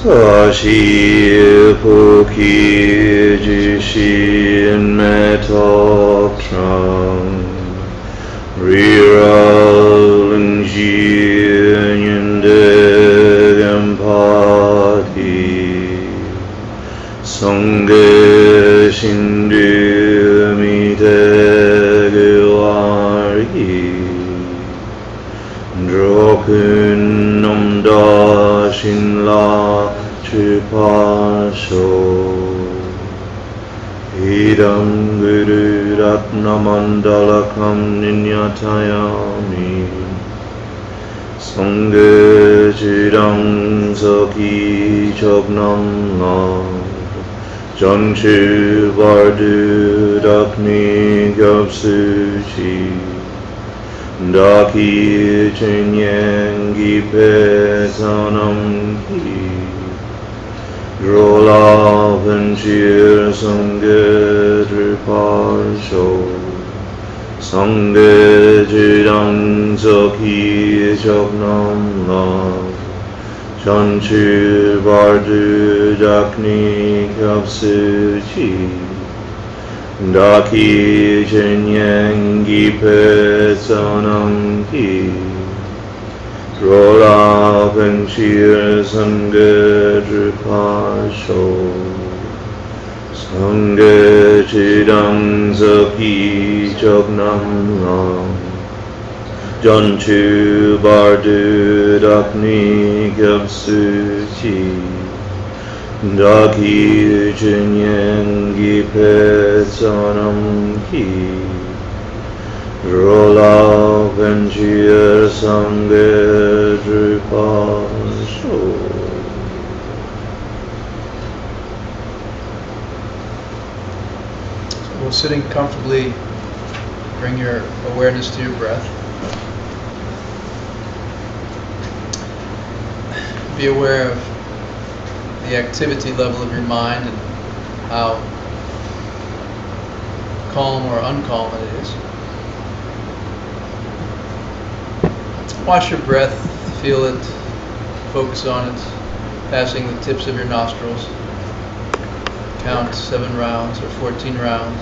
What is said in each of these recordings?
Kashi Puki Jishin Metoktrang Riral and Jin Empati Sangha Shindu Miteguari Drokun Namda Shinla Tripasho Idam Guru Ratnamandalakam Ninyatayami Sangha Chidam Saki Chognam Nam Janchu Vardu Dakni Gapsuchi Daki Chinyangi Petanam Ki Drola Vanchir Sangha Driparsho Sangha Jidang Saki Chognam Nam Chanchir Vardu Dakni Kapsuchi Daki Chinyangi Petanam Ki Rola Vanchir Sangha Dripasho Sangha Chidang Saki Chognam Nam Janchu Bardu Dakni Kapsuchi Daki Chinyangi Petanam Ki Rola Vanchir Sangha Dripasho. Well, sitting comfortably, bring your awareness to your breath. Be aware of the activity level of your mind and how calm or uncalm it is. Watch your breath, feel it, focus on it, passing the tips of your nostrils. Count 7 rounds or 14 rounds.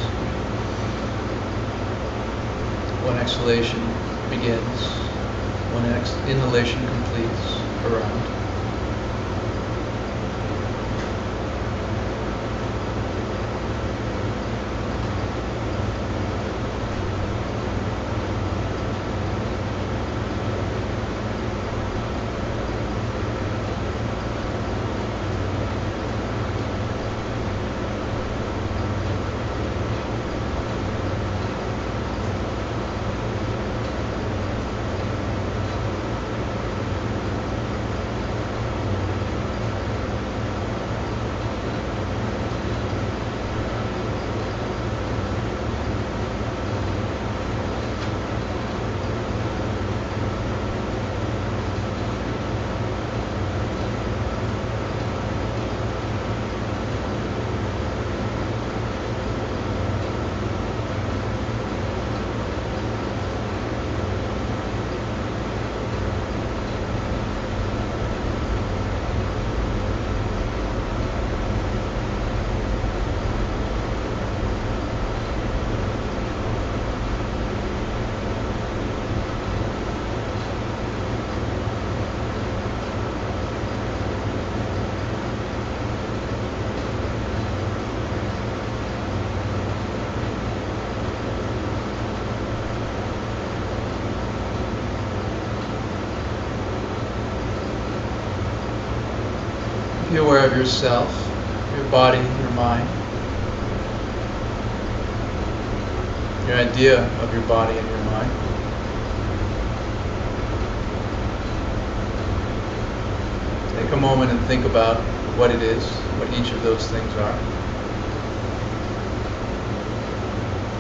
One exhalation begins, one inhalation completes a round. Be aware of yourself, your body, your mind, your idea of your body and your mind. Take a moment and think about what it is, what each of those things are,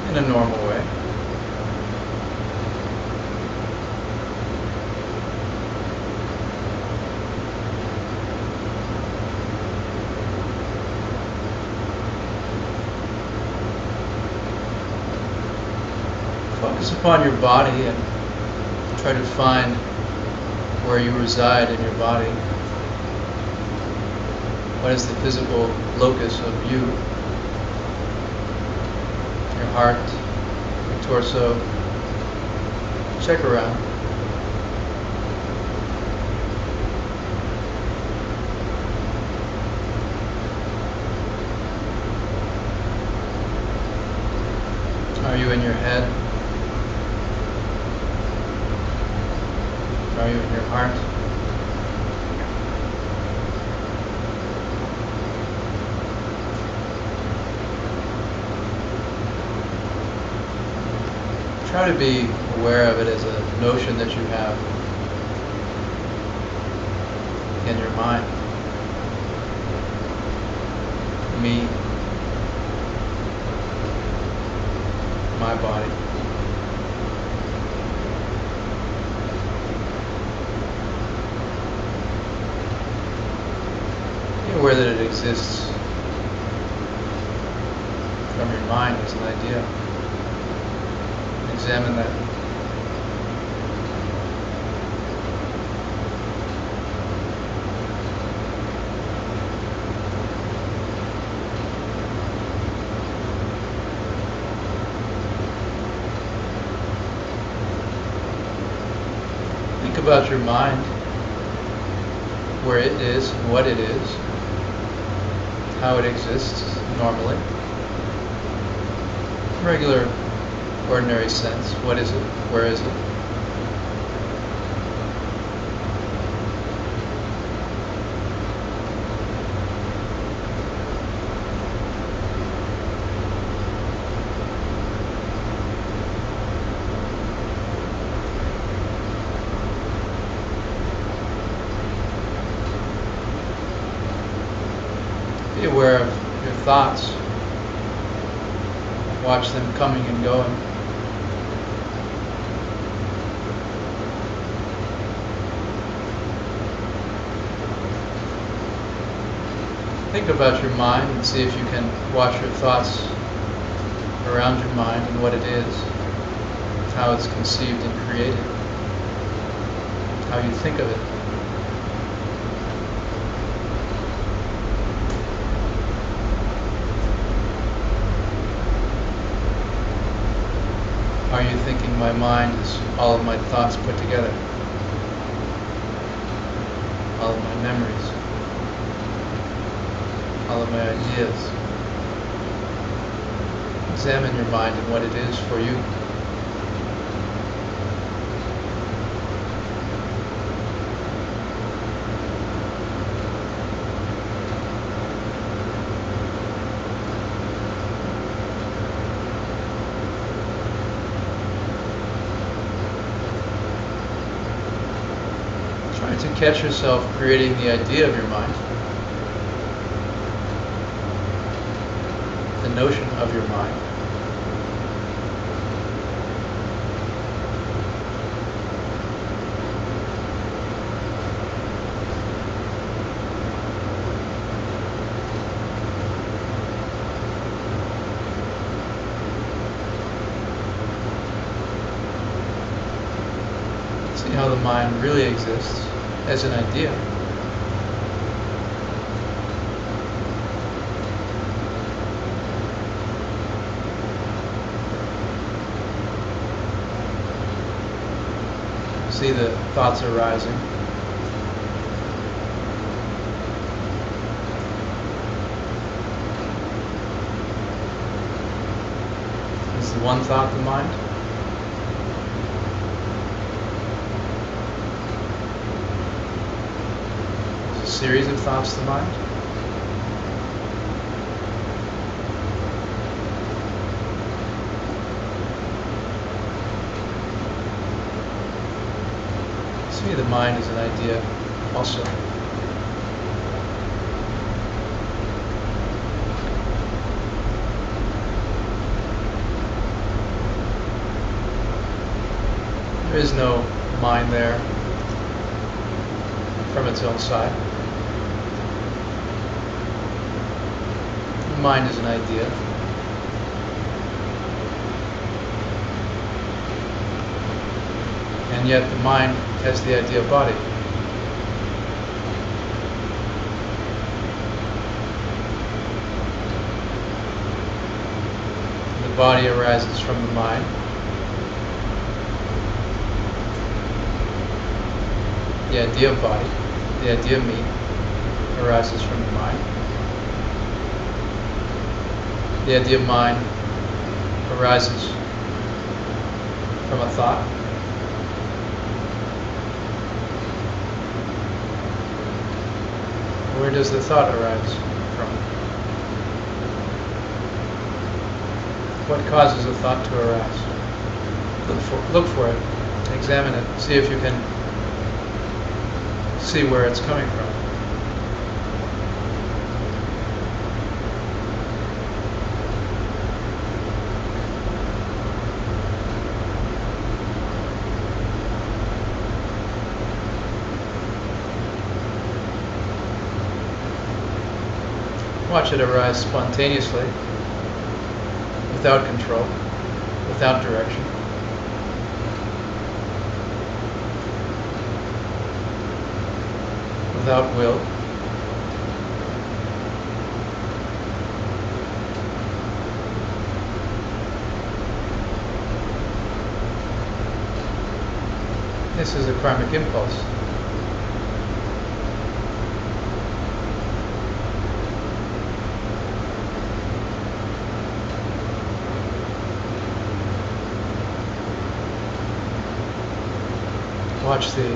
in a normal way. Focus upon your body and try to find where you reside in your body. What is the physical locus of you? Your heart, your torso. Check around. Are you in your head? Are you in your heart? Try to be aware of it as a notion that you have in your mind. Me, my body. Be aware that it exists from your mind as an idea. Examine that. Think about your mind, where it is, what it is, how it exists normally. Regular, ordinary sense. What is it? Where is it? Be aware of your thoughts. Watch them coming and going. Think about your mind and see if you can watch your thoughts around your mind and what it is, how it's conceived and created, how you think of it. Are you thinking my mind is all of my thoughts put together? All of my memories? All of my ideas? Examine your mind and what it is for you. Try to catch yourself creating the idea of your mind, the notion of your mind. See how the mind really exists as an idea. See the thoughts arising. Is the one thought the mind? Is a series of thoughts the mind? See the mind as an idea also. There is no mind there from its own side. The mind is an idea. And yet the mind has the idea body. body arises from the mind. The idea of body, the idea of me, arises from the mind. The idea of mind arises from a thought. Where does the thought arise from? What causes a thought to arise? Look for it, examine it, see if you can see where it's coming from. Watch it arise spontaneously, without control, without direction. Without will. This is a karmic impulse. Watch the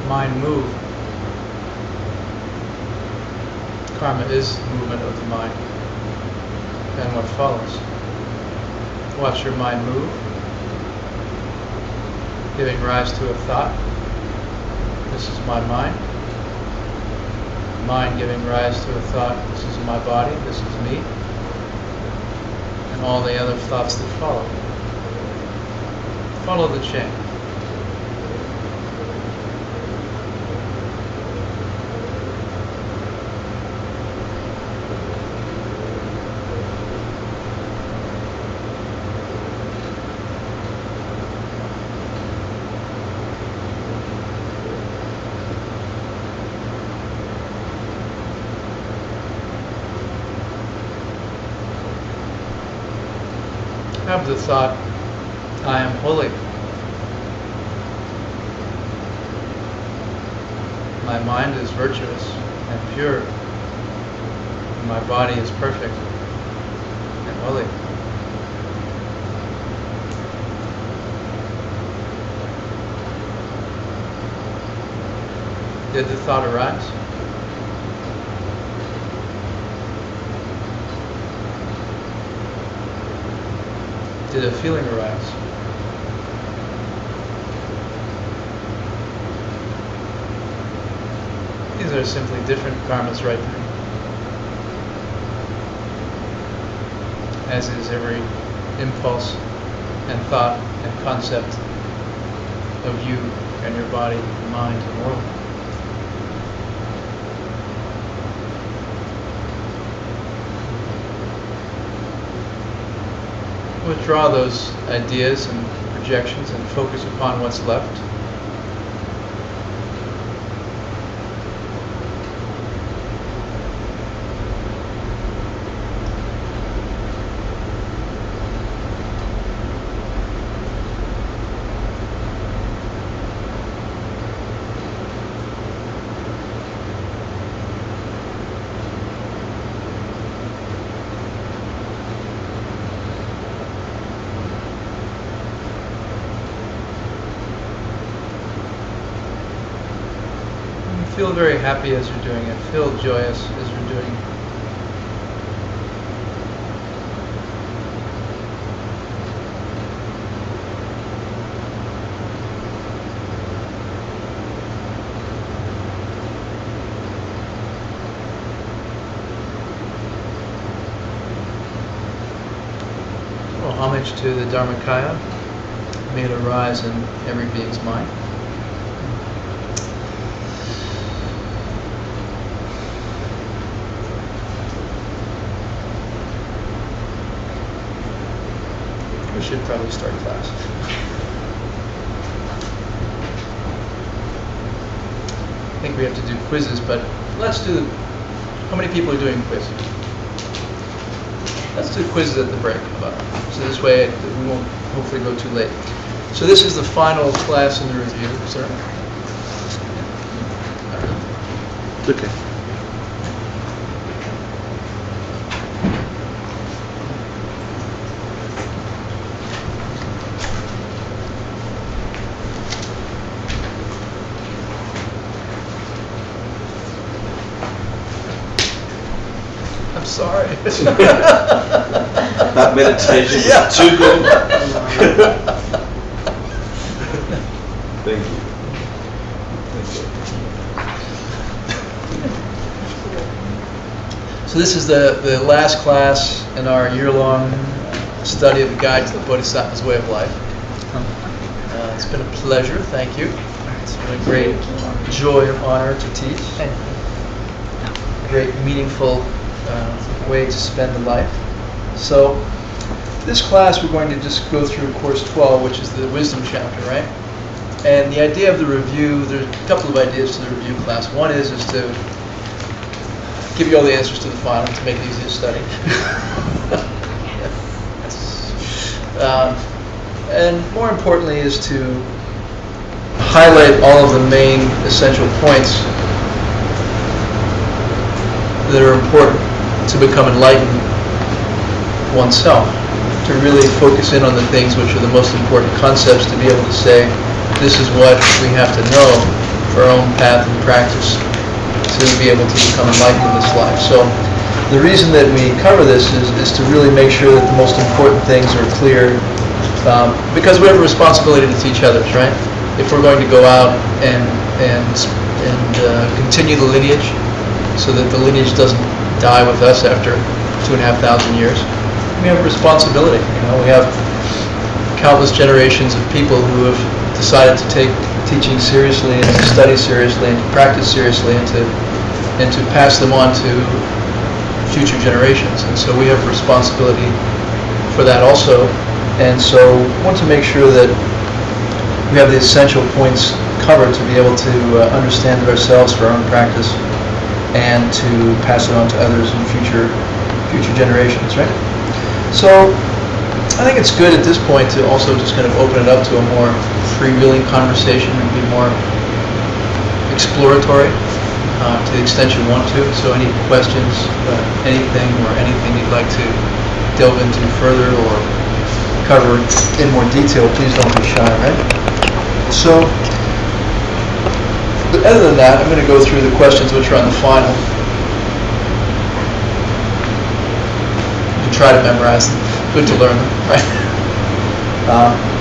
mind move. Karma is movement of the mind and what follows. Watch your mind move, giving rise to a thought. This is my mind. Mind giving rise to a thought. This is my body. This is me. And all the other thoughts that follow. Follow the chain. Have the thought, I am holy. My mind is virtuous and pure. And my body is perfect and holy. Did the thought arise? Did a feeling arise? These are simply different karmas ripening, as is every impulse and thought and concept of you and your body, mind, and world. Withdraw those ideas and projections and focus upon what's left. Feel very happy as you're doing it. Feel joyous as you're doing it. Well, homage to the Dharmakaya. May it arise in every being's mind. We should probably start class. think we have to do quizzes, but let's do, how many people are doing quizzes? Let's do quizzes at the break. So this way we won't hopefully go too late. So this is the final class in the review, sir. It's okay. I'm sorry. That meditation is Yeah. too good. Thank you. So this is the last class in our year-long study of the Guide to the Bodhisattva's Way of Life. It's been a pleasure, thank you. It's been a great joy and honor to teach. A great meaningful way to spend the life. So this class we're going to just go through course 12, which is the wisdom chapter, right? And the idea of the review, there's a couple of ideas to the review class. One is to give you all the answers to the final to make it easy to study. And more importantly is to highlight all of the main essential points that are important to become enlightened oneself, to really focus in on the things which are the most important concepts, to be able to say, this is what we have to know for our own path and practice to be able to become enlightened in this life. So the reason that we cover this is to really make sure that the most important things are clear, because we have a responsibility to teach others, right? If we're going to go out and continue the lineage, so that the lineage doesn't die with us after 2,500 years, we have a responsibility. We have countless generations of people who have decided to take teaching seriously and to study seriously and to practice seriously and to pass them on to future generations. And so we have a responsibility for that also. And so we want to make sure that we have the essential points covered to be able to understand it ourselves for our own practice and to pass it on to others in future generations, right? So I think it's good at this point to also just kind of open it up to a more freewheeling conversation and be more exploratory to the extent you want to. So any questions, anything you'd like to delve into further or cover in more detail, please don't be shy, right? So, but other than that, I'm going to go through the questions which are on the final. You can try to memorize them. Good to learn them, right?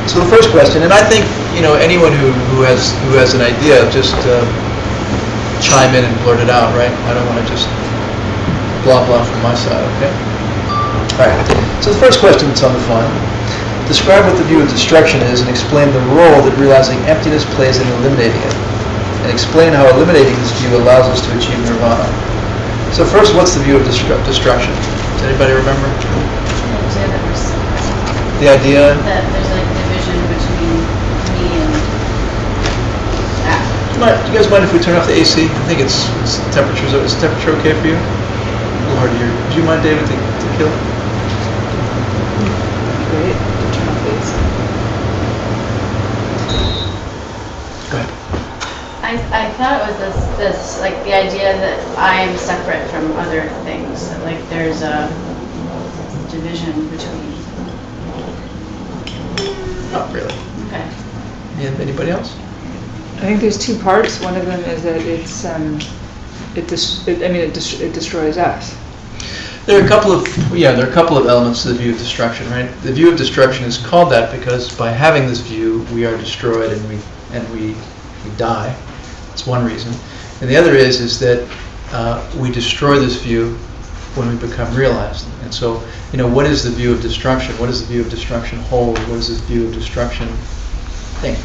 So the first question, and I think anyone who has an idea, just chime in and blurt it out, right? I don't want to just blah blah from my side, okay? All right. So the first question that's on the final: describe what the view of destruction is, and explain the role that realizing emptiness plays in eliminating it, and explain how eliminating this view allows us to achieve nirvana. So first, what's the view of destruction? Does anybody remember? The idea that there's like division between me and that. Do you guys mind if we turn off the AC? I think it's temperature. Is the temperature okay for you? A little hard to hear. Do you mind, David, to kill? Great. Turn off the AC. Go ahead. I thought it was this like the idea that I am separate from other things. That like there's a division between. Not really. Okay. And anybody else? I think there's two parts. One of them is that it destroys us. There are a couple of elements to the view of destruction, right? The view of destruction is called that because by having this view, we are destroyed and we die. That's one reason. And the other is that we destroy this view when we become realized. And so, what is the view of destruction? What does the view of destruction hold? What does this view of destruction think?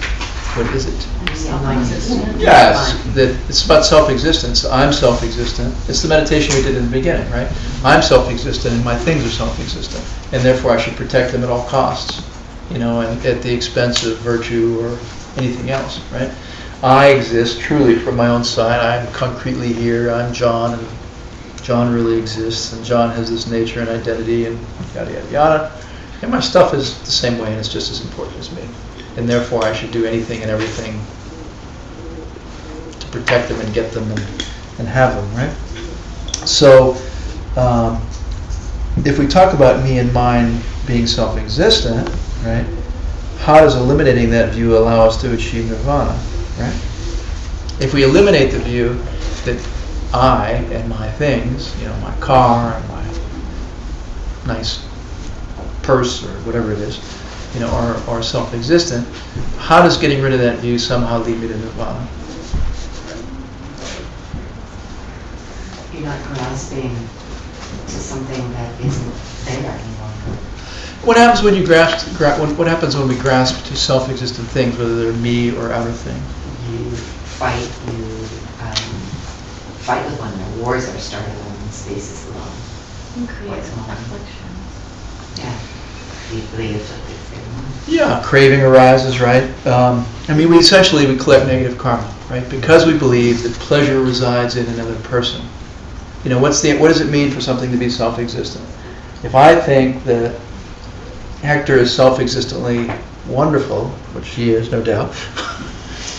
What is it? Self-existent. Yes, that it's about self-existence. I'm self-existent. It's the meditation we did in the beginning, right? I'm self-existent and my things are self-existent. And therefore I should protect them at all costs, and at the expense of virtue or anything else, right? I exist truly from my own side. I'm concretely here. I'm John, and John really exists, and John has this nature and identity, and yada yada yada. And my stuff is the same way, and it's just as important as me. And therefore, I should do anything and everything to protect them and get them and have them, right? So, if we talk about me and mine being self-existent, right? How does eliminating that view allow us to achieve nirvana, right? If we eliminate the view that I and my things, my car and my nice purse or whatever it is, are self-existent, how does getting rid of that view somehow lead me to nirvana? You're not grasping to something that isn't there any longer. What happens when you what happens when we grasp to self-existent things, whether they're me or outer things? You fight with one another. Wars are started when space is alone. And create What's wrong? affliction. Yeah. Deeply afflicted state of mind. Yeah, craving arises, right? We essentially collect negative karma, right? Because we believe that pleasure resides in another person. What does it mean for something to be self-existent? If I think that Hector is self-existently wonderful, which he is, no doubt,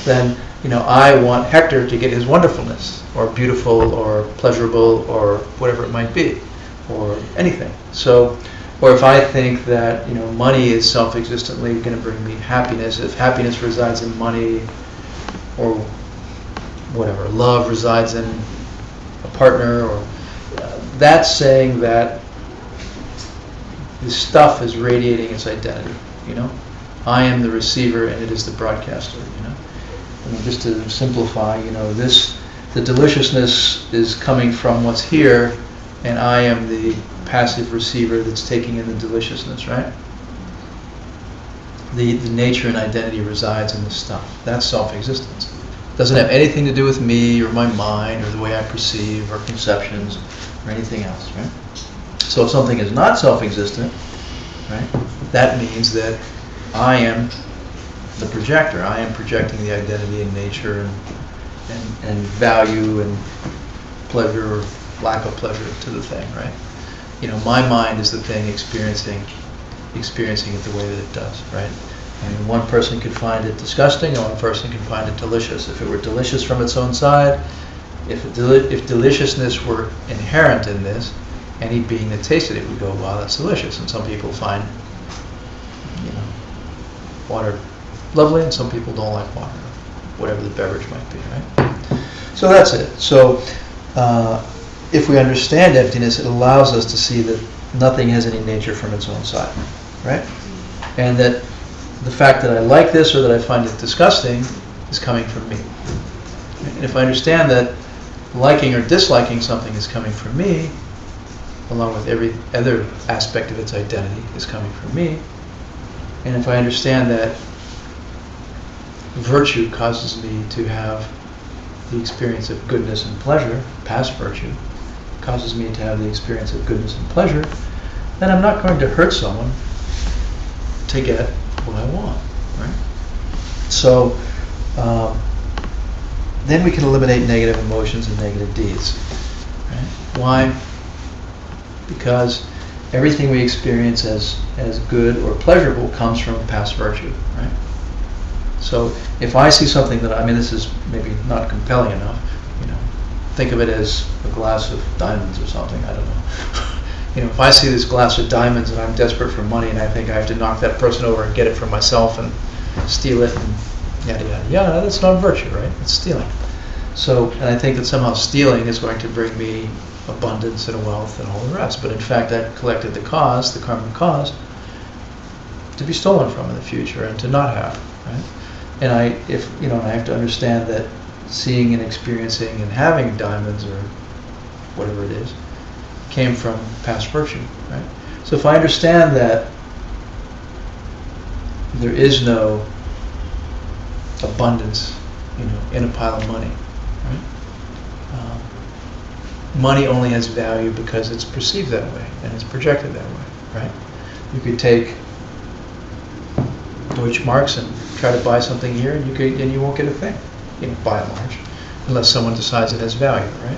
then I want Hector to get his wonderfulness, or beautiful, or pleasurable, or whatever it might be, or anything. So, or if I think that money is self-existently going to bring me happiness, if happiness resides in money, or whatever, love resides in a partner, or that's saying that this stuff is radiating its identity. I am the receiver and it is the broadcaster. Just to simplify, the deliciousness is coming from what's here, and I am the passive receiver that's taking in the deliciousness, right? The nature and identity resides in the stuff. That's self-existence. It doesn't have anything to do with me or my mind or the way I perceive or conceptions or anything else, right? So if something is not self-existent, right, that means that I am the projector. I am projecting the identity and nature and value and pleasure or lack of pleasure to the thing, right? My mind is the thing experiencing it the way that it does, right? And one person could find it disgusting, and one person can find it delicious. If it were delicious from its own side, if deliciousness were inherent in this, any being that tasted it would go, wow, that's delicious. And some people find, water lovely, and some people don't like water, whatever the beverage might be, right? So that's it. So if we understand emptiness, it allows us to see that nothing has any nature from its own side, right? And that the fact that I like this or that I find it disgusting is coming from me. And if I understand that liking or disliking something is coming from me, along with every other aspect of its identity is coming from me, and if I understand that virtue causes me to have the experience of goodness and pleasure, past virtue causes me to have the experience of goodness and pleasure, then I'm not going to hurt someone to get what I want, right? So then we can eliminate negative emotions and negative deeds, right? Why? Because everything we experience as good or pleasurable comes from past virtue, right? So if I see something that, this is maybe not compelling enough, think of it as a glass of diamonds or something, I don't know. If I see this glass of diamonds and I'm desperate for money and I think I have to knock that person over and get it for myself and steal it and yada yada yada, that's not virtue, right? It's stealing. So, and I think that somehow stealing is going to bring me abundance and wealth and all the rest. But in fact, I've collected the cause, the karmic cause, to be stolen from in the future and to not have, right? And I have to understand that seeing and experiencing and having diamonds or whatever it is came from past virtue, right? So if I understand that there is no abundance, in a pile of money, right? Money only has value because it's perceived that way and it's projected that way, right? You could take Deutschmarks and try to buy something here, and you won't get a thing. by and large, unless someone decides it has value, right?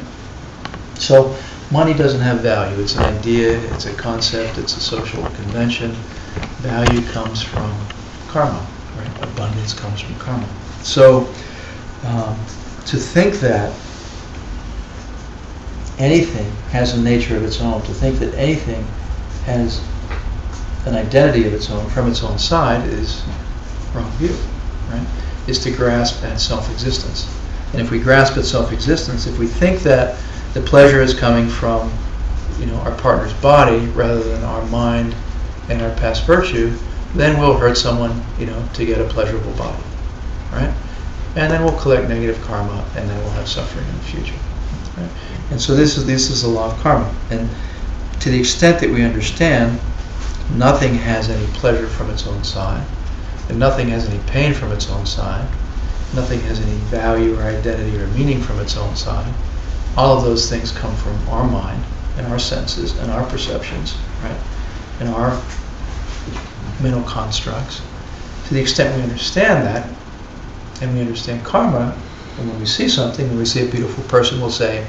So money doesn't have value. It's an idea, it's a concept, it's a social convention. Value comes from karma, right? Abundance comes from karma. So to think that anything has a nature of its own, to think that anything has an identity of its own from its own side is wrong view, right? Is to grasp at self-existence. And if we grasp at self-existence, if we think that the pleasure is coming from, our partner's body rather than our mind and our past virtue, then we'll hurt someone, to get a pleasurable body, right? And then we'll collect negative karma, and then we'll have suffering in the future, right? And so this is the law of karma. And to the extent that we understand, nothing has any pleasure from its own side, and nothing has any pain from its own side, nothing has any value or identity or meaning from its own side. All of those things come from our mind and our senses and our perceptions, right? And our mental constructs. To the extent we understand that, and we understand karma, and when we see something, when we see a beautiful person, we'll say,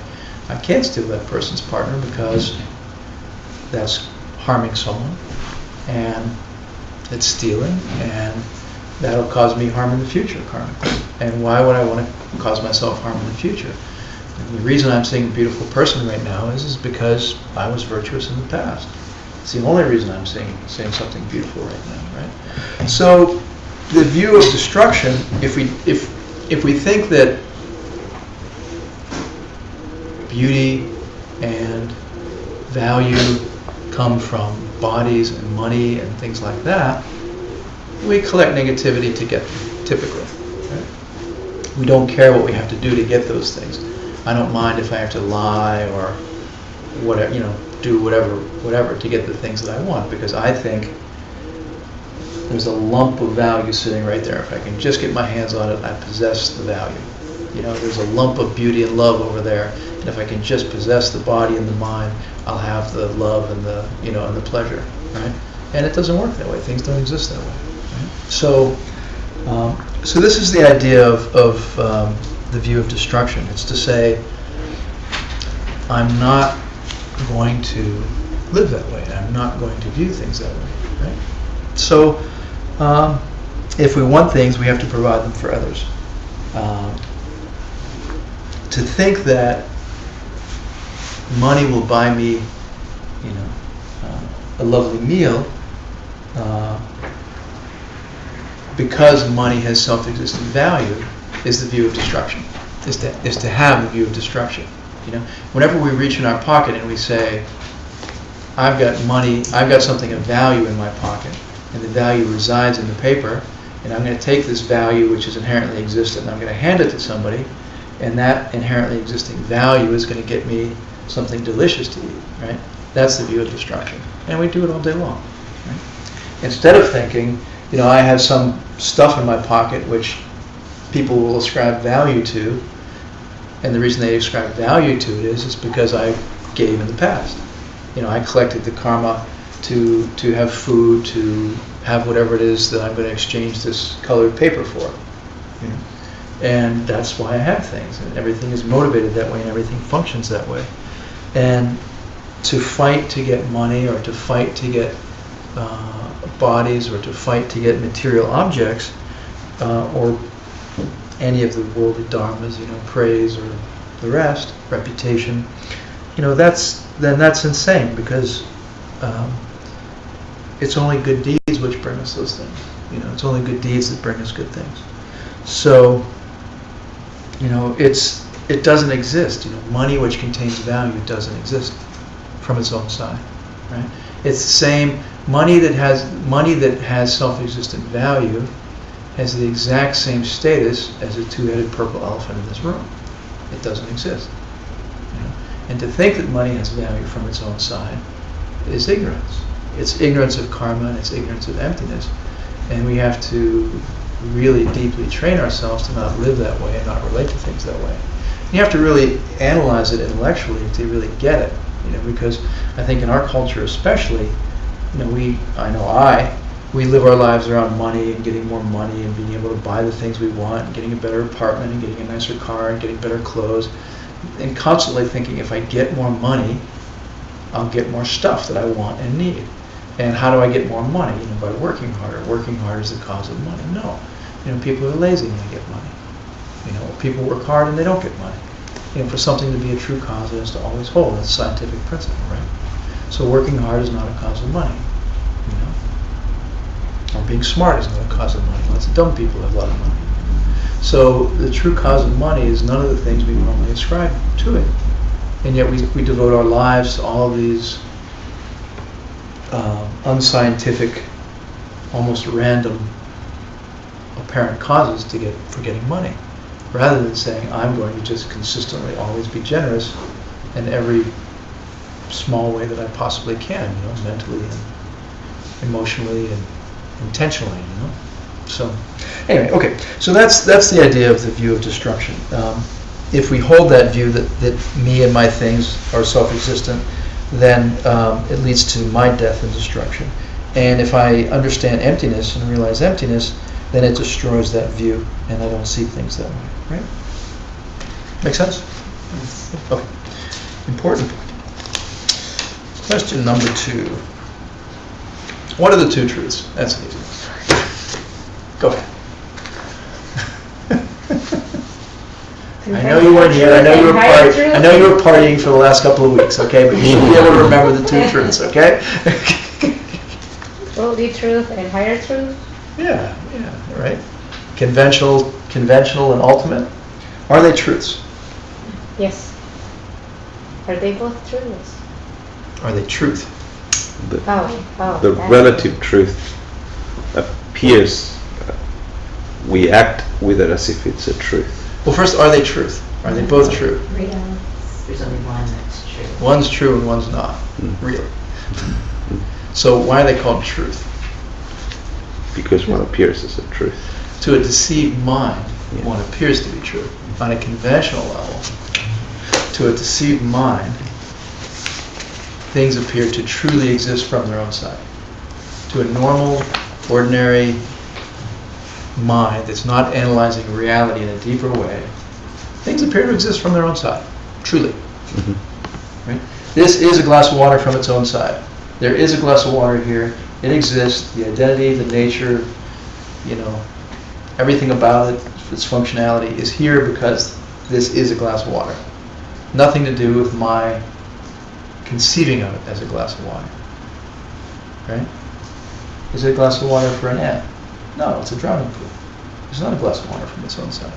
I can't steal that person's partner because that's harming someone, and it's stealing, and that'll cause me harm in the future, karmically. And why would I want to cause myself harm in the future? And the reason I'm seeing a beautiful person right now is because I was virtuous in the past. It's the only reason I'm saying something beautiful right now, right? So the view of destruction, if we think that beauty and value come from bodies and money and things like that, we collect negativity to get them, typically. Right? We don't care what we have to do to get those things. I don't mind if I have to lie or whatever, do whatever to get the things that I want, because I think there's a lump of value sitting right there. If I can just get my hands on it, I possess the value. There's a lump of beauty and love over there, and if I can just possess the body and the mind, I'll have the love and the and the pleasure, right? And it doesn't work that way. Things don't exist that way. Right? So this is the idea of the view of destruction. It's to say, I'm not going to live that way. I'm not going to view things that way. Right? So, if we want things, we have to provide them for others. To think that money will buy me, a lovely meal, because money has self-existent value, is the view of destruction. Is to have the view of destruction. Whenever we reach in our pocket and we say, I've got money, I've got something of value in my pocket, and the value resides in the paper, and I'm going to take this value, which is inherently existent, and I'm going to hand it to somebody, and that inherently existing value is going to get me something delicious to eat, right? That's the view of destruction. And we do it all day long. Right? Instead of thinking, I have some stuff in my pocket which people will ascribe value to, and the reason they ascribe value to it is because I gave in the past. I collected the karma to have food, to have whatever it is that I'm going to exchange this colored paper for. And that's why I have things, and everything is motivated that way, and everything functions that way. And to fight to get money, or to fight to get bodies, or to fight to get material objects, or any of the worldly dharmas, praise or the rest, reputation, that's insane, because it's only good deeds which bring us those things. It's only good deeds that bring us good things. So, it doesn't exist. Money which contains value doesn't exist from its own side, right? It's the same. Money that has self-existent value has the exact same status as a two-headed purple elephant in this room. It doesn't exist. And to think that money has value from its own side is ignorance. It's ignorance of karma, and it's ignorance of emptiness. And we have to really deeply train ourselves to not live that way and not relate to things that way. You have to really analyze it intellectually to really get it, because I think in our culture especially, I we live our lives around money and getting more money and being able to buy the things we want and getting a better apartment and getting a nicer car and getting better clothes, and constantly thinking if I get more money, I'll get more stuff that I want and need. And how do I get more money? By working harder. Working harder is the cause of money. No. People are lazy when they get money. People work hard and they don't get money. For something to be a true cause, it has to always hold. That's a scientific principle, right? So working hard is not a cause of money. Or being smart is not a cause of money. Lots of dumb people have a lot of money. So the true cause of money is none of the things we normally ascribe to it. And yet we devote our lives to all of these unscientific, almost random, apparent causes for getting money, rather than saying, I'm going to just consistently always be generous in every small way that I possibly can, mentally and emotionally and intentionally, So, anyway, okay. So that's the idea of the view of destruction. If we hold that view that me and my things are self-existent, then it leads to my death and destruction. And if I understand emptiness and realize emptiness, then it destroys that view, and I don't see things that way. Right? Make sense? Okay. Important point. Question number 2. What are the two truths? That's an easy one. Go ahead. I know you weren't here. I know you were partying for the last couple of weeks. Okay, but you should be able to remember the two truths. Okay. Worldly truth and higher truth. Yeah, right. Conventional, and ultimate. Are they truths? Yes. Are they both truths? Are they truth? The relative truth appears, we act with it as if it's a truth. Well, first, are they truth? Are they both true? There's only one that's true. One's true and one's not. Really. So why are they called truth? Because one appears as a truth. To a deceived mind, one appears to be true. On a conventional level, to a deceived mind, things appear to truly exist from their own side. To a normal, ordinary mind that's not analyzing reality in a deeper way, things appear to exist from their own side, truly. Mm-hmm. Right? This is a glass of water from its own side. There is a glass of water here. It exists. The identity, the nature, everything about it, its functionality is here because this is a glass of water. Nothing to do with my conceiving of it as a glass of water. Right? Is it a glass of water for an ant? No, it's a drowning pool. It's not a glass of water from its own side.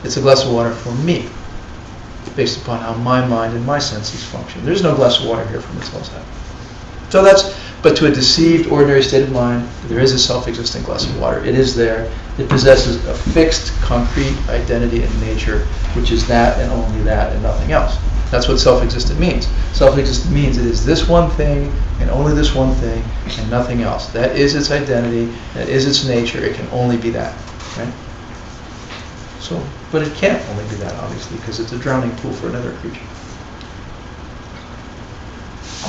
It's a glass of water for me, based upon how my mind and my senses function. There's no glass of water here from its own side. So but to a deceived, ordinary state of mind, there is a self-existent glass of water. It is there. It possesses a fixed, concrete identity and nature, which is that and only that and nothing else. That's what self-existent means. Self-existent means it is this one thing and only this one thing and nothing else. That is its identity. That is its nature. It can only be that. Right? So, but it can't only be that, obviously, because it's a drowning pool for another creature.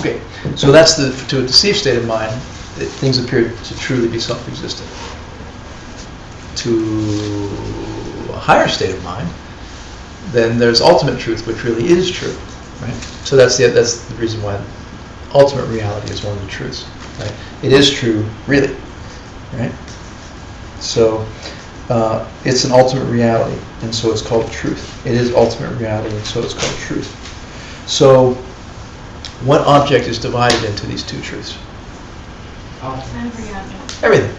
Okay, so that's to a deceived state of mind, that things appear to truly be self-existent. To a higher state of mind, then there's ultimate truth, which really is true, right? So that's the reason why ultimate reality is one of the truths, right? It is true, really, right? So it's an ultimate reality, and so it's called truth. It is ultimate reality, and so it's called truth. So what object is divided into these two truths? Everything.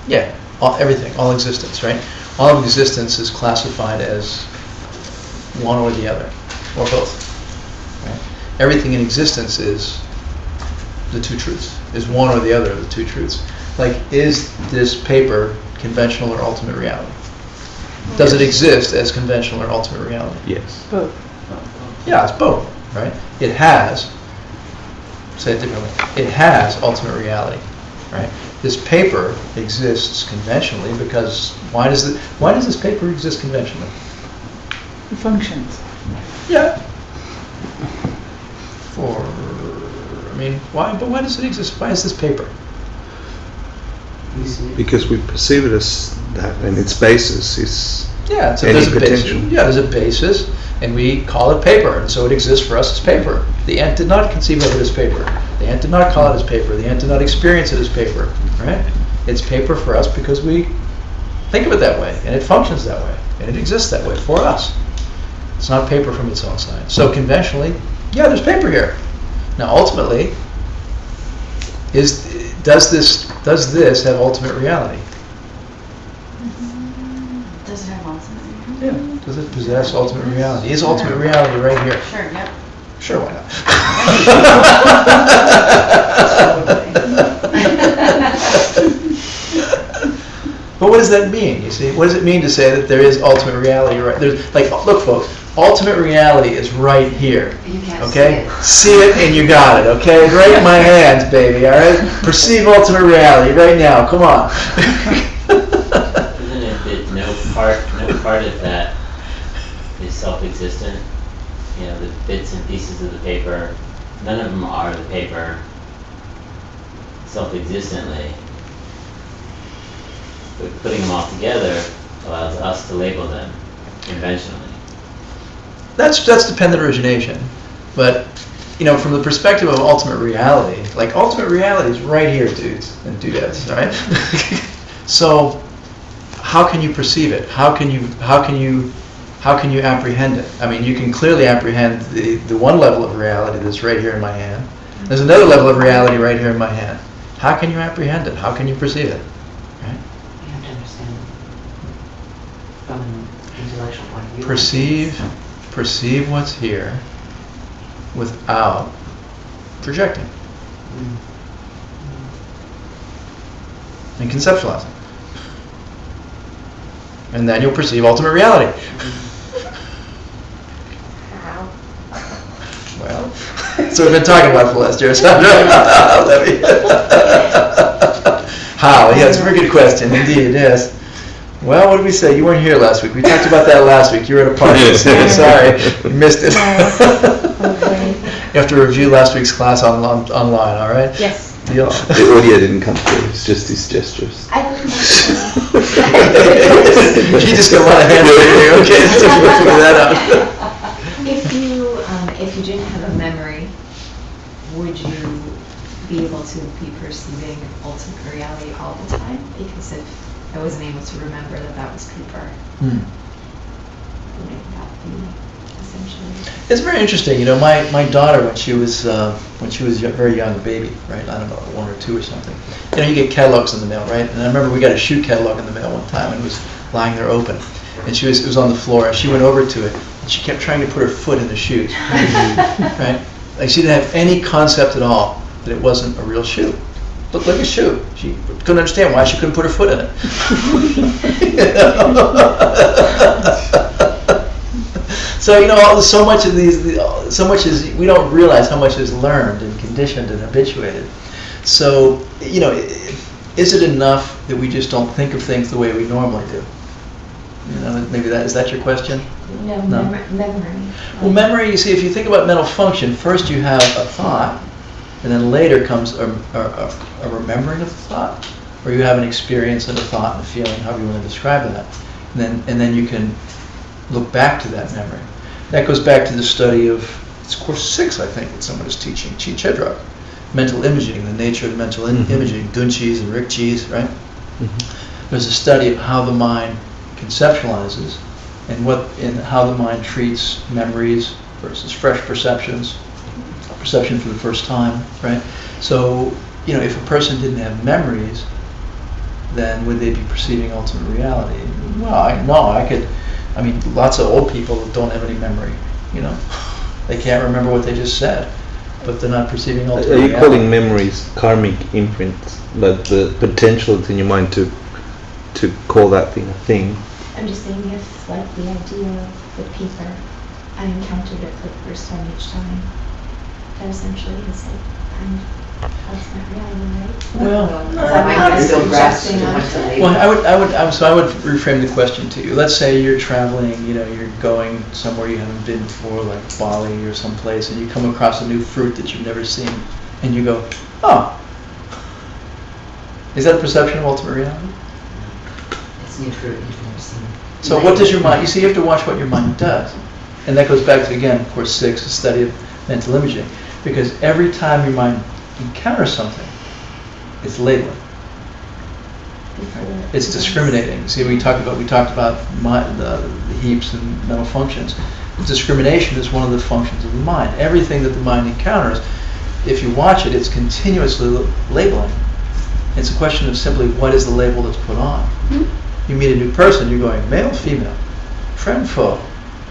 Yeah, everything, all existence, right? All of existence is classified as one or the other, or both. Right? Everything in existence is the two truths, is one or the other of the two truths. Like, is this paper conventional or ultimate reality? Does it exist as conventional or ultimate reality? Yes. Both. Yeah, it's both, right? It has, say it differently, it has ultimate reality, right? This paper exists conventionally because why does this paper exist conventionally? It functions. Yeah. For a mean, why? But why does it exist? Why is this paper? Because we perceive it as that, and its basis is So any there's a potential. basis. Yeah, there's a basis, and we call it paper, and so it exists for us as paper. The ant did not conceive of it as paper. The ant did not call it as paper. The ant did not experience it as paper, right? It's paper for us because we think of it that way, and it functions that way, and it exists that way for us. It's not paper from its own side. So conventionally, yeah, there's paper here. Now, ultimately, does this have ultimate reality? Does it have ultimate reality? Yeah. Does it possess ultimate reality? Is ultimate reality right here? Sure, yep. Sure, why not? But what does that mean? You see, what does it mean to say that there is ultimate reality? Right? There's like, look, folks, ultimate reality is right here. You can't Okay, see see it and you got it. Okay, it's right in my hands, baby. All right, perceive ultimate reality right now. Come on. Isn't it that no part of that is self-existent? You know, the bits and pieces of the paper, none of them are the paper self-existently. But putting them all together allows us to label them conventionally. That's dependent origination, but from the perspective of ultimate reality, like ultimate reality is right here, dudes and dudettes, all right? So, how can you perceive it? How can you apprehend it? I mean, you can clearly apprehend the one level of reality that's right here in my hand. There's another level of reality right here in my hand. How can you apprehend it? How can you perceive it? Right? You have to understand from an intellectual point of view. Perceive what's here without projecting and conceptualizing. And then you'll perceive ultimate reality. How? Well, so we've been talking about it for the last year. How? Yeah, it's a very good question. Indeed, it is. Well, what did we say? You weren't here last week. We talked about that last week. You were at a party. Sorry, you missed it. You have to review last week's class online, all right? Yes. Deal. The audio didn't come through. It's just his gestures. She just got a lot of hands here. Okay, so we'll figure that out. If you didn't have a memory, would you be able to be perceiving ultimate reality all the time? Because if I wasn't able to remember that was paper, would that be essentially? It's very interesting. My daughter, when she was very young, a baby, right? I don't know, 1 or 2 or something. You get catalogs in the mail, right? And I remember we got a shoe catalog in the mail one time, and it was lying there open, and it was on the floor. And she went over to it, and she kept trying to put her foot in the shoes, right? Like she didn't have any concept at all that it wasn't a real shoe. Looked like a shoe. She couldn't understand why she couldn't put her foot in it. So so much as we don't realize how much is learned and conditioned and habituated. So is it enough that we just don't think of things the way we normally do? Maybe is that your question? No. Memory. Well, memory. You see, if you think about mental function, first you have a thought, and then later comes a remembering of the thought, or you have an experience of a thought and a feeling, however you want to describe that, and then you can look back to that memory. That goes back to the study of, it's course 6, I think, that someone is teaching, Chi Chedrak, mental imaging, the nature of mental imaging, Dunchis and Rikchis, right? Mm-hmm. There's a study of how the mind conceptualizes and how the mind treats memories versus fresh perception for the first time, right? So, if a person didn't have memories, then would they be perceiving ultimate reality? Well, lots of old people don't have any memory, They can't remember what they just said, but they're not perceiving ultimate reality. Are you calling memories karmic imprints, like the potential that's in your mind to call that thing a thing? I'm just saying if, like, the idea of the paper, I encountered it for the first time each time, that essentially is like kind of ultimate reality, right? Well, I would reframe the question to you. Let's say you're traveling, you're going somewhere you haven't been before, like Bali or someplace, and you come across a new fruit that you've never seen and you go, oh, is that a perception of ultimate reality? It's new fruit you've never seen. So what does your mind, you see, you have to watch what your mind does. And that goes back to, again, of course, 6, the study of mental imaging. Because every time your mind encounters something, it's labeling. It's discriminating. See, we talked about the heaps and mental functions. Discrimination is one of the functions of the mind. Everything that the mind encounters, if you watch it, it's continuously labeling. It's a question of simply what is the label that's put on. You meet a new person, you're going male, female, friend, foe,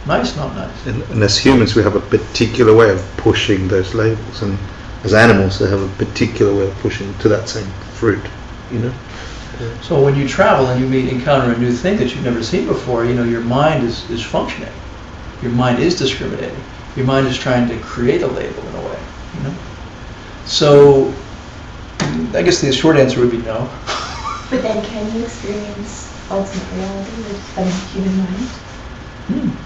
nice, not nice. And as humans, we have a particular way of pushing those labels, and as animals, they have a particular way of pushing to that same fruit. You know. So when you travel and you encounter a new thing that you've never seen before, your mind is functioning. Your mind is discriminating. Your mind is trying to create a label in a way. So I guess the short answer would be no. But then can you experience ultimate reality with a human mind?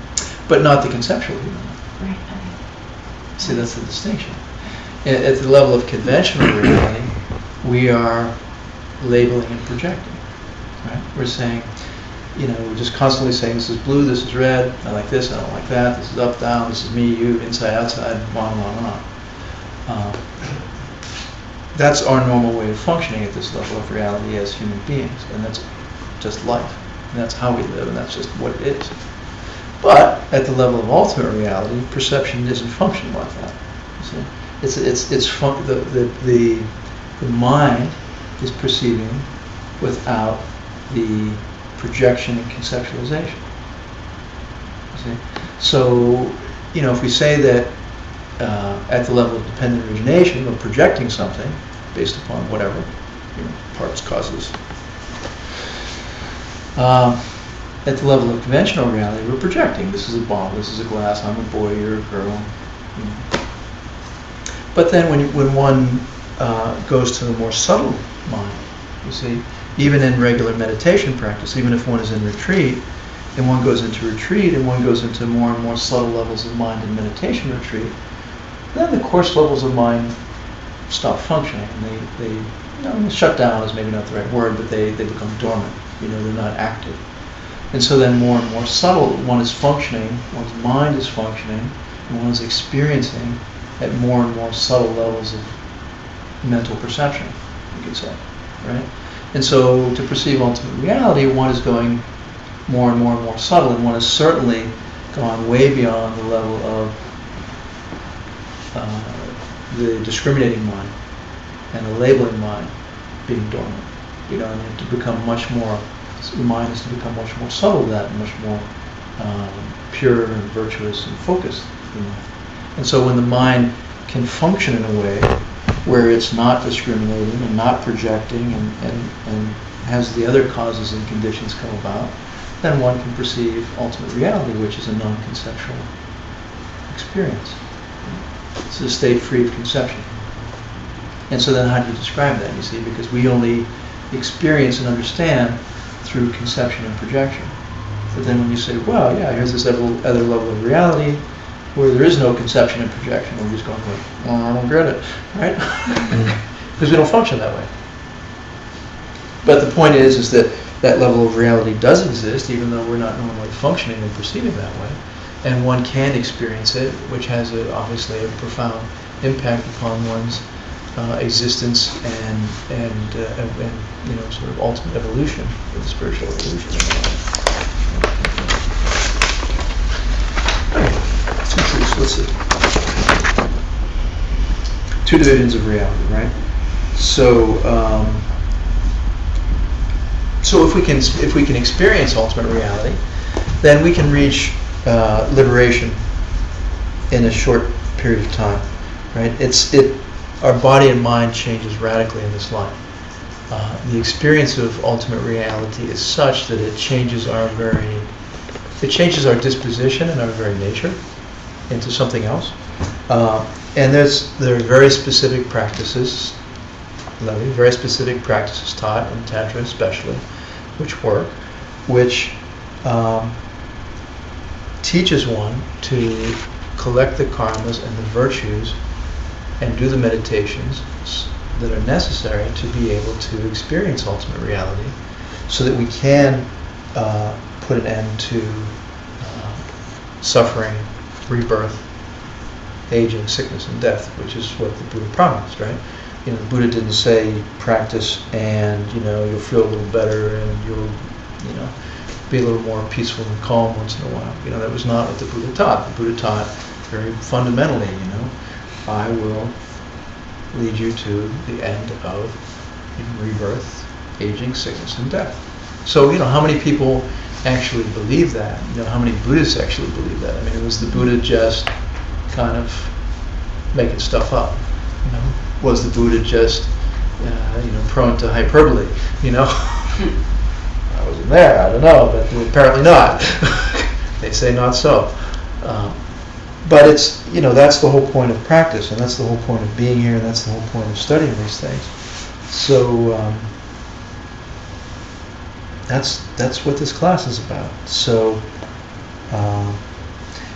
But not the conceptual human mind. Right. Okay. See, that's the distinction. At the level of conventional reality, we are labeling and projecting. Right? We're saying, we're just constantly saying this is blue, this is red, I like this, I don't like that, this is up, down, this is me, you, inside, outside, on. That's our normal way of functioning at this level of reality as human beings, and that's just life, and that's how we live, and that's just what it is. But at the level of ultimate reality, perception isn't functioning like that. You see, the mind is perceiving without the projection and conceptualization. You see? So, if we say that at the level of dependent origination, we're projecting something based upon whatever, parts, causes. At the level of conventional reality, we're projecting. This is a ball, this is a glass, I'm a boy, you're a girl. But then when one goes to the more subtle mind, you see, even in regular meditation practice, even if one is in retreat, and one goes into retreat and one goes into more and more subtle levels of mind in meditation retreat, then the coarse levels of mind stop functioning. And they shut down is maybe not the right word, but they become dormant. They're not active. And so then more and more subtle, one is functioning, one's mind is functioning, and one is experiencing at more and more subtle levels of mental perception, you could say, right? And so to perceive ultimate reality, one is going more and more and more subtle, and one has certainly gone way beyond the level of the discriminating mind and the labeling mind being dormant. And to become much more, the mind is to become much more subtle than that, and much more pure and virtuous and focused. And so when the mind can function in a way where it's not discriminating and not projecting and has the other causes and conditions come about, then one can perceive ultimate reality, which is a non-conceptual experience. It's a state free of conception. And so then how do you describe that, you see? Because we only experience and understand through conception and projection. But then when you say, well, yeah, here's this other level of reality where there is no conception and projection, we're just going like, I don't get it, right? Because we don't function that way. But the point is that that level of reality does exist, even though we're not normally functioning and perceiving that way. And one can experience it, which has obviously a profound impact upon one's existence and sort of ultimate evolution, or spiritual evolution. Two truths. Let's see. Two divisions of reality, right? So, if we can experience ultimate reality, then we can reach liberation in a short period of time, right? Our body and mind changes radically in this life. The experience of ultimate reality is such that it changes our disposition and our very nature into something else. And there are very specific practices, very specific practices taught in Tantra especially, which teaches one to collect the karmas and the virtues and do the meditations that are necessary to be able to experience ultimate reality, so that we can put an end to suffering, rebirth, aging, sickness, and death, which is what the Buddha promised, right? The Buddha didn't say practice and you'll feel a little better and you'll be a little more peaceful and calm once in a while. That was not what the Buddha taught. The Buddha taught very fundamentally, I will lead you to the end of rebirth, aging, sickness, and death. So, how many people actually believe that? How many Buddhists actually believe that? I mean, was the Buddha just kind of making stuff up? Was the Buddha just, prone to hyperbole? I wasn't there, I don't know, but apparently not. They say not so. But it's, that's the whole point of practice, and that's the whole point of being here, and that's the whole point of studying these things. So that's what this class is about. So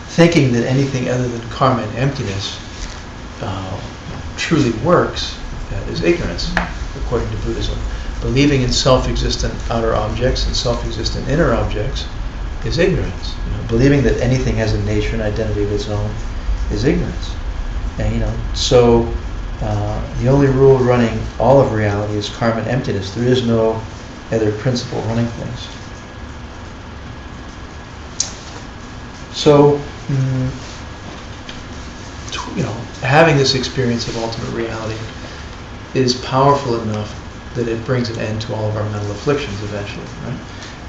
thinking that anything other than karma and emptiness truly works is ignorance, according to Buddhism. Believing in self-existent outer objects and self-existent inner objects is ignorance. Believing that anything has a nature and identity of its own is ignorance. And so the only rule running all of reality is karma and emptiness. There is no other principle running things. So, having this experience of ultimate reality is powerful enough that it brings an end to all of our mental afflictions eventually, right?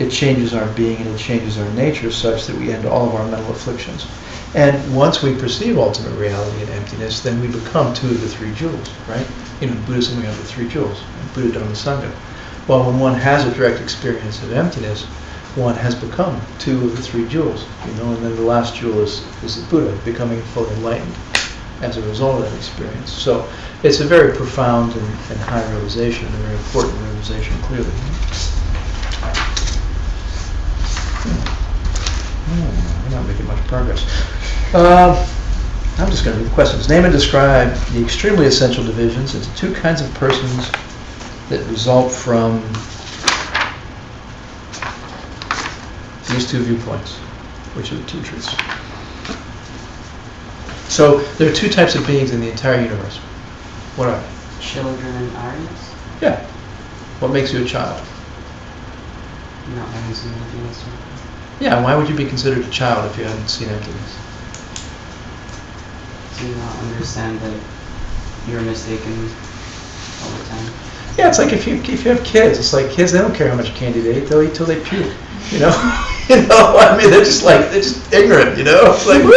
It changes our being and it changes our nature such that we end all of our mental afflictions. And once we perceive ultimate reality and emptiness, then we become two of the three jewels, right? In Buddhism we have the three jewels, Buddha, Dhamma, Sangha. Well, when one has a direct experience of emptiness, one has become two of the three jewels, and then the last jewel is the Buddha, becoming fully enlightened as a result of that experience. So it's a very profound and high realization, a very important realization, clearly. We're not making much progress. I'm just going to read the questions. Name and describe the extremely essential divisions into two kinds of persons that result from these two viewpoints. Which are the two truths? So there are two types of beings in the entire universe. What are they? Children and Aryas? Yeah. What makes you a child? Not having seen emptiness. Yeah, why would you be considered a child if you hadn't seen emptiness? Do you not understand that you're mistaken all the time? Yeah, it's like if you have kids, it's like kids, they don't care how much candy they eat, they'll eat till they puke. I mean, they're just ignorant, It's like, woo,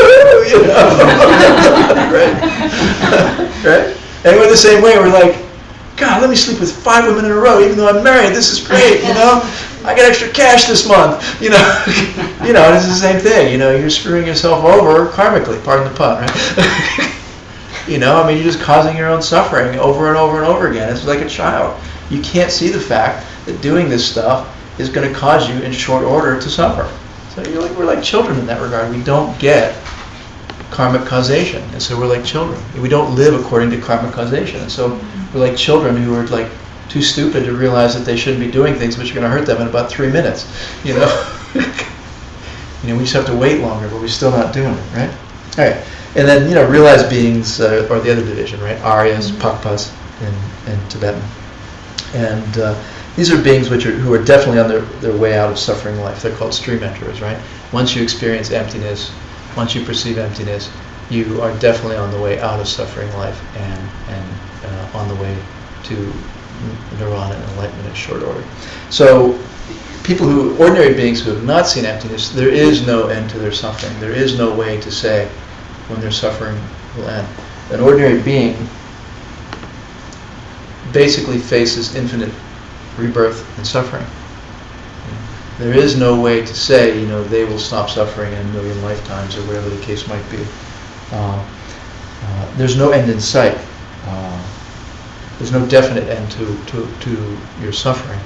right? Right? And we're the same way, we're like, God, let me sleep with 5 women in a row, even though I'm married, this is great, I get extra cash this month, it's the same thing, you're screwing yourself over karmically, pardon the pun, right? You're just causing your own suffering over and over and over again. It's like a child. You can't see the fact that doing this stuff is going to cause you in short order to suffer. So we're like children in that regard. We don't get karmic causation, and so we're like children. We don't live according to karmic causation, and so we're like children who are like too stupid to realize that they shouldn't be doing things which are going to hurt them in about 3 minutes. We just have to wait longer, but we're still not doing it, right? All right. And then, realized beings, or the other division, right? Aryas, Pakpas, and Tibetan. And these are beings who are definitely on their way out of suffering life. They're called stream enterers, right? Once you experience emptiness, once you perceive emptiness, you are definitely on the way out of suffering life and on the way to nirvana and enlightenment in short order. So ordinary beings who have not seen emptiness, there is no end to their suffering. There is no way to say when their suffering will end. An ordinary being basically faces infinite rebirth and suffering. There is no way to say, they will stop suffering in 1,000,000 lifetimes or whatever the case might be. There's no end in sight. There's no definite end to your suffering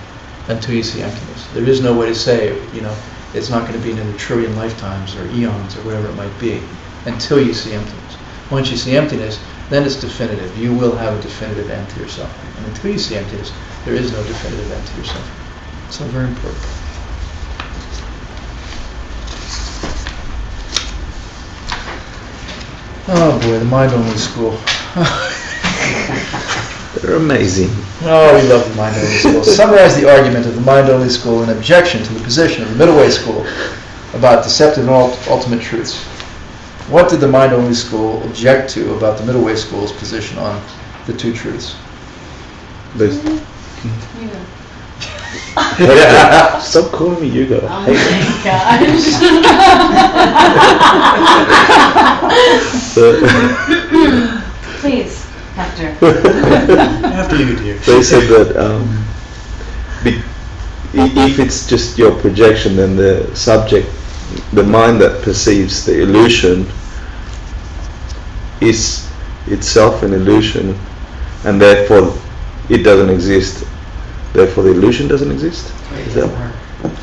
until you see emptiness. There is no way to say, it's not going to be another 1,000,000,000,000 lifetimes or eons or whatever it might be until you see emptiness. Once you see emptiness, then it's definitive. You will have a definitive end to your suffering. And until you see emptiness, there is no definitive end to your suffering. So very important. Oh boy, the mind-only school. They're amazing. Oh, we love the mind-only school. Summarize the argument of the mind-only school in objection to the position of the middle way school about deceptive and ultimate truths. What did the mind-only school object to about the middle way school's position on the two truths? Stop calling me Hugo. Oh my gosh. Please, Hector. After you, dear. They said that if it's just your projection, then the subject, the mind that perceives the illusion, is itself an illusion, and therefore it doesn't exist. Therefore, the illusion doesn't exist. Is that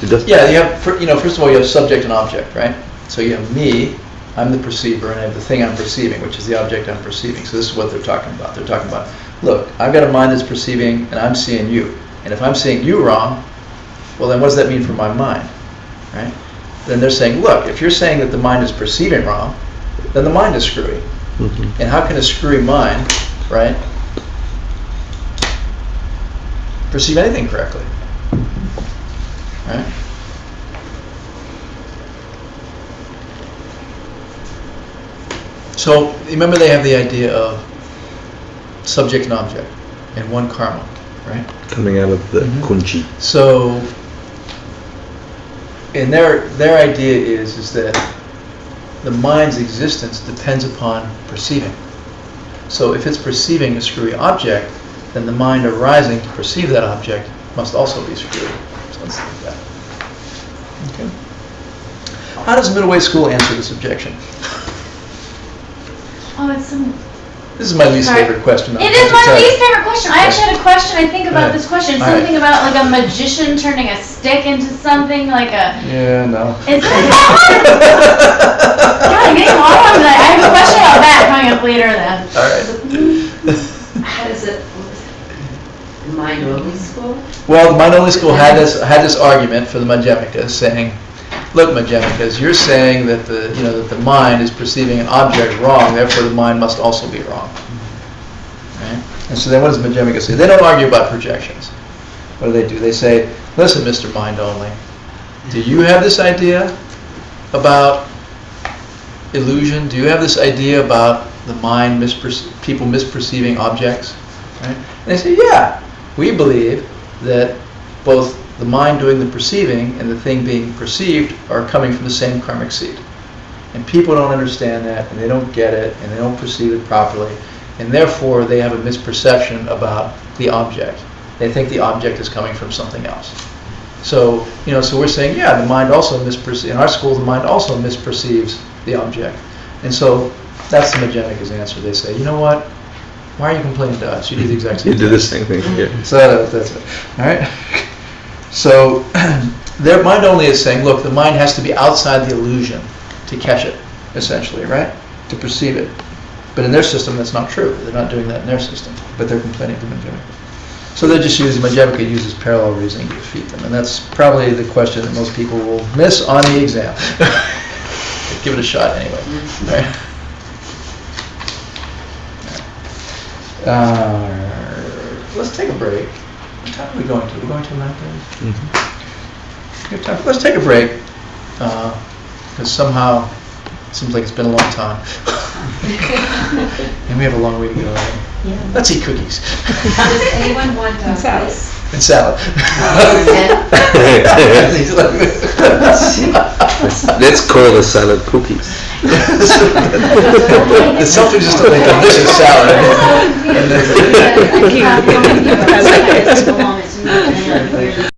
it does? Yeah, you have. First of all, you have subject and object, right? So you have me. I'm the perceiver, and I have the thing I'm perceiving, which is the object I'm perceiving. So this is what they're talking about. They're talking about, look, I've got a mind that's perceiving, and I'm seeing you. And if I'm seeing you wrong, well, then what does that mean for my mind, right? Then they're saying, look, if you're saying that the mind is perceiving wrong, then the mind is screwy. Mm-hmm. And how can a screwy mind, right, perceive anything correctly, right? So remember, they have the idea of subject and object and one karma, right? Coming out of the kunchi. So, and their idea is that the mind's existence depends upon perceiving. So if it's perceiving a screwy object, then the mind arising to perceive that object must also be screwy. So let's think that. Okay. How does middle way school answer this objection? Oh, it's some... This is my least favorite question. It is my least favorite question. I actually had a question. I think about this question. It's something about like a magician turning a stick into something like a... Yeah, no. Is it that one? God, I'm getting all of that. I have a question about that coming up later then. All right. How does it, the mind-only school? Well, the mind-only school had this argument for the Madhyamikas, saying, look, Madhyamikas, you're saying that that the mind is perceiving an object wrong, therefore the mind must also be wrong. Right? And so then what does Madhyamika say? They don't argue about projections. What do? They say, listen, Mr. Mind Only, do you have this idea about illusion? Do you have this idea about the mind, people misperceiving objects? Right? And they say, yeah, we believe that both the mind doing the perceiving and the thing being perceived are coming from the same karmic seed. And people don't understand that, and they don't get it, and they don't perceive it properly, and therefore they have a misperception about the object. They think the object is coming from something else. So, so we're saying, yeah, the mind also in our school, the mind also misperceives the object. And so that's the Madhyamika's answer. They say, you know what? Why are you complaining to us? You do the exact same thing. You do the same thing, yeah. So that's it. All right? So their mind only is saying, look, the mind has to be outside the illusion to catch it, essentially, right? To perceive it. But in their system, that's not true. They're not doing that in their system. But they're complaining to Madhyamika. So they just Madhyamika uses parallel reasoning to defeat them. And that's probably the question that most people will miss on the exam. Give it a shot anyway. Right? Let's take a break. What time are we going to? We're going to 9:30? Mm-hmm. Let's take a break. Because somehow it seems like it's been a long time. And we have a long way to go. Right? Yeah. Let's eat cookies. Does anyone want salad? And salad. Let's call the salad cookies. The self-existently delicious salad.